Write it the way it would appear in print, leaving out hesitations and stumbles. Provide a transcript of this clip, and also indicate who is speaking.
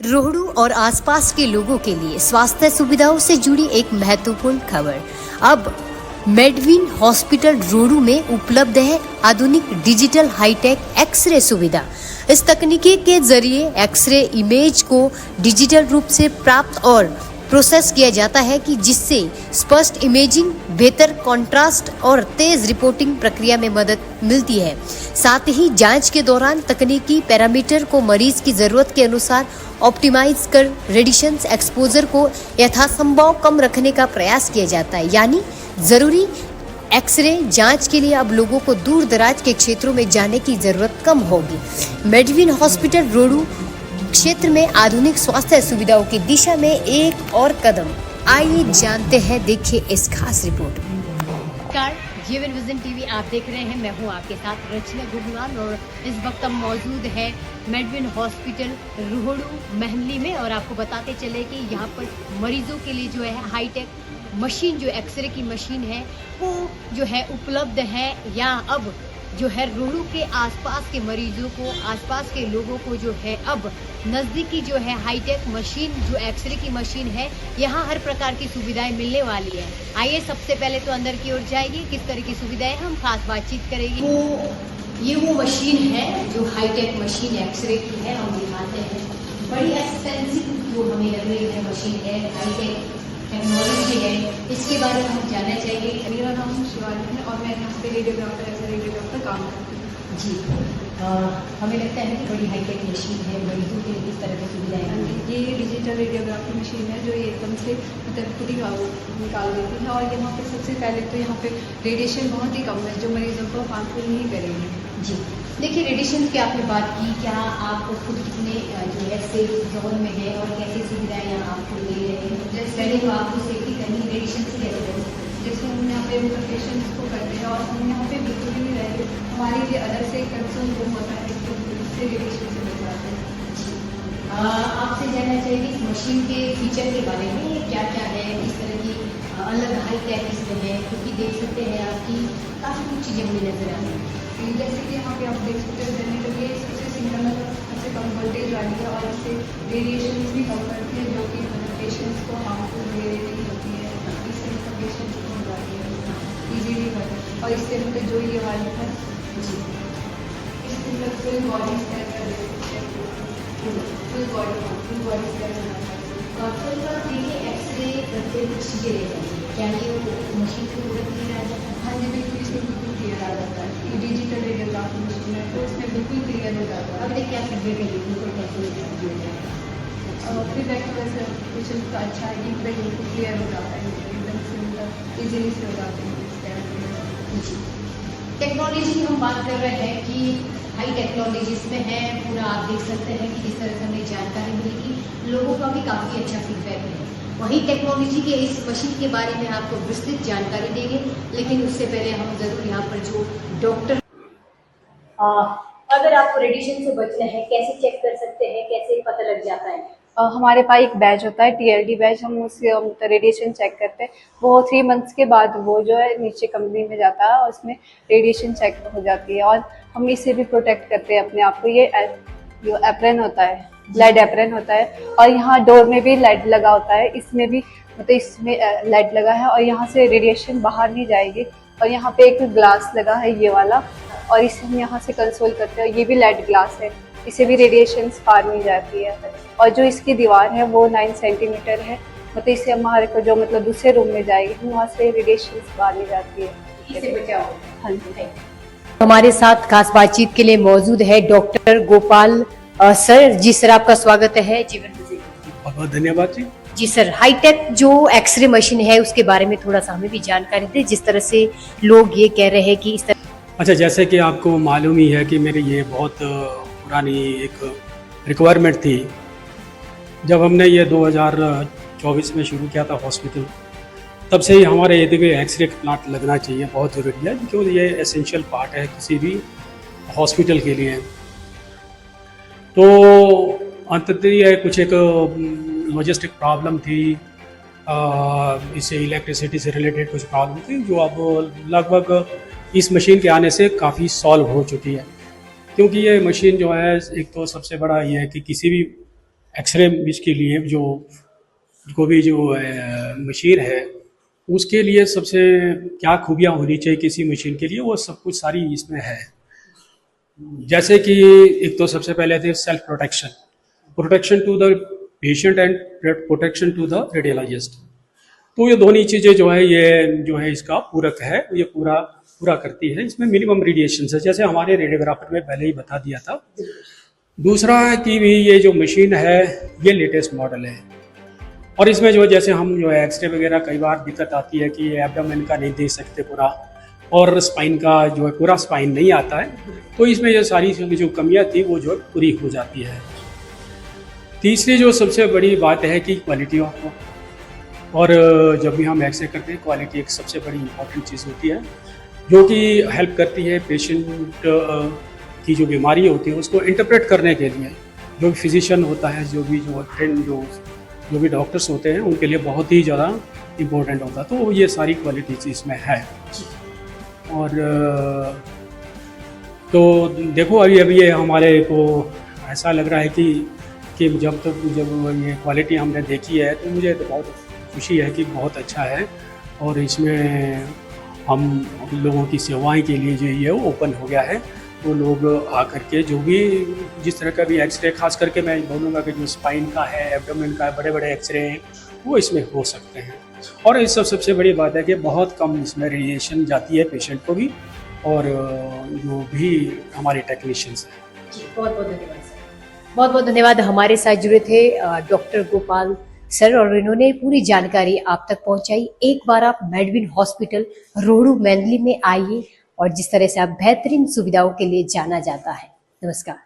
Speaker 1: रोहड़ू और आसपास के लोगों के लिए स्वास्थ्य सुविधाओं से जुड़ी एक महत्वपूर्ण खबर। अब मेडविन हॉस्पिटल रोहड़ू में उपलब्ध है आधुनिक डिजिटल हाईटेक एक्सरे सुविधा। इस तकनीकी के जरिए एक्सरे इमेज को डिजिटल रूप से प्राप्त और प्रोसेस किया जाता है कि जिससे स्पष्ट इमेजिंग, बेहतर कंट्रास्ट और तेज रिपोर्टिंग प्रक्रिया में मदद मिलती है। साथ ही जांच के दौरान तकनीकी पैरामीटर को मरीज की जरूरत के अनुसार ऑप्टिमाइज कर रेडिएशन एक्सपोजर को यथासंभव कम रखने का प्रयास किया जाता है। यानी जरूरी एक्सरे जांच के लिए अब लोगों को दूर दराज के क्षेत्रों में जाने की जरूरत कम होगी। मेडविन हॉस्पिटल रोहड़ू क्षेत्र में आधुनिक स्वास्थ्य सुविधाओं की दिशा में एक और कदम। आइए जानते हैं, देखिए इस खास रिपोर्ट। नमस्कार, जीवन विजन टीवी आप देख रहे हैं। मैं हूं आपके साथ रचना गुरुवाल और इस वक्त हम मौजूद है मेडविन हॉस्पिटल रोहड़ू महली में। और आपको बताते चले कि यहाँ पर मरीजों के लिए जो है हाईटेक मशीन, जो एक्सरे की मशीन है वो जो है उपलब्ध है। या अब जो है रोहड़ू के आसपास के मरीजों को, आसपास के लोगों को जो है अब नज़दीकी जो है हाईटेक मशीन, जो एक्सरे की मशीन है, यहाँ हर प्रकार की सुविधाएं मिलने वाली है। आइए सबसे पहले तो अंदर की ओर जाइए, किस तरह की सुविधाएं हम खास बातचीत करेंगे। ये वो मशीन है जो हाईटेक मशीन एक्सरे की है, हम दिखाते हैं। बड़ी एक्सपेंसिव जो हमें लग रही है मशीन है, हाईटेक टेक्नोलॉजी है, इसके बारे में हम जानना चाहिए।
Speaker 2: मेरा नाम शिवानी है और मैं यहाँ पे रेडियोग्राफर एज ए रेडियोग्राफर काम करती हूँ
Speaker 1: जी। हमें लगता है कि बड़ी हाईटेक मशीन है, मरीजों के लिए किस तरह की सुविधाएं हैं?
Speaker 2: ये डिजिटल रेडियोग्राफी मशीन है जो ये एकदम से मतलब खुद ही निकाल देती है। और यहाँ पे सबसे पहले तो यहाँ पे रेडिएशन बहुत ही कम है जो मरीजों को हार्मफुल नहीं करेंगे।
Speaker 1: जी, देखिए रेडिएशन की आपने बात की, क्या आप खुद कितने जो है सेफ जोन में है और कैसी सुविधाएं यहाँ आपको दे रहे हैं? जैसे पहले तो आपको सेफ्टी करनी, रेडिएशन से कैसे करें?
Speaker 2: जैसे हम यहाँ पे पेशेंट्स को करते हैं और हम यहाँ पे बिल्कुल भी नहीं रहेंगे, हमारे लिए अलग से कंसर्न रूम होता है तो उससे रेडिएशन से बचाते हैं।
Speaker 1: आपसे जानना चाहिए इस मशीन के फीचर के बारे में, क्या क्या है, किस तरह की अलग हाईटेक इसमें है, क्योंकि देख सकते हैं आपकी काफ़ी कुछ चीज़ें हमें नजर आ रही हैं।
Speaker 2: जैसे कि यहाँ पे आप देख सकते हो जनरेटर ये सबसे सिंगल सबसे कम वोल्टेज वाली है और इससे रेडिएशन भी कम करती है जो कि पेशेंट्स को हार्मफुल नहीं होती है, इससे मतलब पेशेंट्स को हो जाती है ईजीली है। और इससे मतलब जो ये वाली है जी, इससे मतलब फुल बॉडी स्कैन कर देती है, फुल बॉडी स्कैन करना।
Speaker 1: फुल का देखिए एक्सरे करते कुछ चीज़ें ले जाती है, क्या ये मशीन से पूरा क्लियर आ जाता है?
Speaker 2: हाँ जी, बिल्कुल इसमें बिल्कुल क्लियर आ जाता है। ये डिजिटल रेडियोग्राफी मशीन है तो इसमें बिल्कुल क्लियर हो जाता है।
Speaker 1: अब देखिए क्या फीडबैक है लोगों को, कैसे
Speaker 2: फीडबैक वैसे पेशेंट का अच्छा है कि फीडबैक बिल्कुल क्लियर हो जाता है, एकदम से मतलब ईजिली से हो जाते हैं स्कैन।
Speaker 1: टेक्नोलॉजी हम बात कर रहे हैं कि हाई टेक्नोलॉजी इसमें है पूरा। आप देख सकते हैं कि किस तरह से हमें जानकारी मिलेगी, लोगों का भी काफ़ी अच्छा फीडबैक है। वही टेक्नोलॉजी के इस मशीन के बारे में आपको विस्तृत जानकारी देंगे, लेकिन उससे पहले हम जरूर यहाँ पर जो डॉक्टर, अगर आपको रेडिएशन से बचना है कैसे चेक कर सकते हैं, कैसे पता लग जाता है?
Speaker 2: हमारे पास एक बैच होता है TLD बैच, हम उससे रेडिएशन चेक करते हैं। वो 3 मंथ्स के बाद वो जो है नीचे कंपनी में जाता है और उसमें रेडिएशन चेक हो जाती है। और हम इससे भी प्रोटेक्ट करते हैं अपने आप को। ये जो एप्रन होता है, लेड एप्रन होता है, और यहाँ डोर में भी लेड लगा होता है, इसमें भी मतलब इसमें लेड लगा है और यहाँ से रेडिएशन बाहर नहीं जाएगी। और यहाँ पे एक ग्लास लगा है ये वाला, और इसे हम यहाँ से कंसोल करते हैं। ये भी लेड ग्लास है, इसे भी रेडिएशन पार नहीं जाती है। और जो इसकी दीवार है वो 9 सेंटीमीटर है, मतलब इससे हमारे को जो मतलब दूसरे रूम में जाएगी वहाँ से रेडिएशन बाहर नहीं जाती है,
Speaker 1: इससे बचाओ।
Speaker 2: हाँ जी।
Speaker 1: हमारे साथ खास बातचीत के लिए मौजूद है डॉक्टर गोपाल सर। जी सर, आपका स्वागत है जीवन विजन।
Speaker 3: बहुत बहुत धन्यवाद जी।
Speaker 1: जी सर, हाईटेक जो एक्सरे मशीन है उसके बारे में थोड़ा सा हमें भी जानकारी दें, जिस तरह से लोग ये कह रहे हैं कि इस तरह।
Speaker 3: अच्छा, जैसे कि आपको मालूम ही है कि मेरी ये बहुत पुरानी एक रिक्वायरमेंट थी। जब हमने ये 2024 में शुरू किया था हॉस्पिटल, तब से ही हमारे यदि कोई एक्सरे प्लांट लगना चाहिए, बहुत ज़रूरी है, क्योंकि ये एसेंशियल पार्ट है किसी भी हॉस्पिटल के लिए। तो अंततः ये कुछ एक लॉजिस्टिक प्रॉब्लम थी, इससे इलेक्ट्रिसिटी से रिलेटेड कुछ प्रॉब्लम थी, जो अब लगभग इस मशीन के आने से काफ़ी सॉल्व हो चुकी है। क्योंकि ये मशीन जो है, एक तो सबसे बड़ा ये है कि किसी भी एक्सरे के लिए जो भी जो मशीन है उसके लिए सबसे क्या खूबियाँ होनी चाहिए किसी मशीन के लिए, वो सब कुछ सारी इसमें है। जैसे कि एक तो सबसे पहले थे self protection to the patient and protection to the radiologist. तो ये दोनों चीज़ें जो है ये जो है इसका पूरक है, ये पूरा करती है। इसमें मिनिमम रेडिएशन है, जैसे हमारे रेडियोग्राफर में पहले ही बता दिया था। दूसरा है कि भी ये जो मशीन है ये लेटेस्ट मॉडल है, और इसमें जो जैसे हम जो है एक्सरे वगैरह कई बार दिक्कत आती है कि एब्डोमेन का नहीं दे सकते पूरा, और स्पाइन का जो है पूरा स्पाइन नहीं आता है, तो इसमें ये सारी जो कमियां थी वो जो पूरी हो जाती है। तीसरी जो सबसे बड़ी बात है कि क्वालिटी ऑफ, और जब भी हम एक्सरे करते हैं क्वालिटी एक सबसे बड़ी इंपॉर्टेंट चीज़ होती है, जो कि हेल्प करती है पेशेंट की जो बीमारी होती है उसको इंटरप्रेट करने के लिए। जो फिजिशियन होता है, जो भी डॉक्टर्स होते हैं, उनके लिए बहुत ही ज़्यादा इम्पोर्टेंट होता है। तो ये सारी क्वालिटीज इसमें है। और तो देखो अभी ये हमारे को ऐसा लग रहा है कि जब ये क्वालिटी हमने देखी है तो मुझे तो बहुत खुशी है कि बहुत अच्छा है, और इसमें हम लोगों की सेवाएं के लिए जो ये ओपन हो गया है। वो लोग आकर के जो भी जिस तरह का भी एक्सरे, खास करके मैं बोलूँगा कि जो स्पाइन का है, एब्डोमेन का है, बड़े बड़े एक्सरे हैं वो इसमें हो सकते हैं। और इस सबसे बड़ी बात है कि बहुत कम इसमें रेडिएशन जाती है पेशेंट को भी, और जो भी हमारे टेक्नीशियंस हैं।
Speaker 1: बहुत बहुत धन्यवाद सर, बहुत बहुत धन्यवाद। हमारे साथ जुड़े थे डॉक्टर गोपाल सर, और इन्होंने पूरी जानकारी आप तक पहुंचाई। एक बार आप मेडविन हॉस्पिटल रोहड़ू मैनली में आइए, और जिस तरह से आप बेहतरीन सुविधाओं के लिए जाना जाता है। नमस्कार।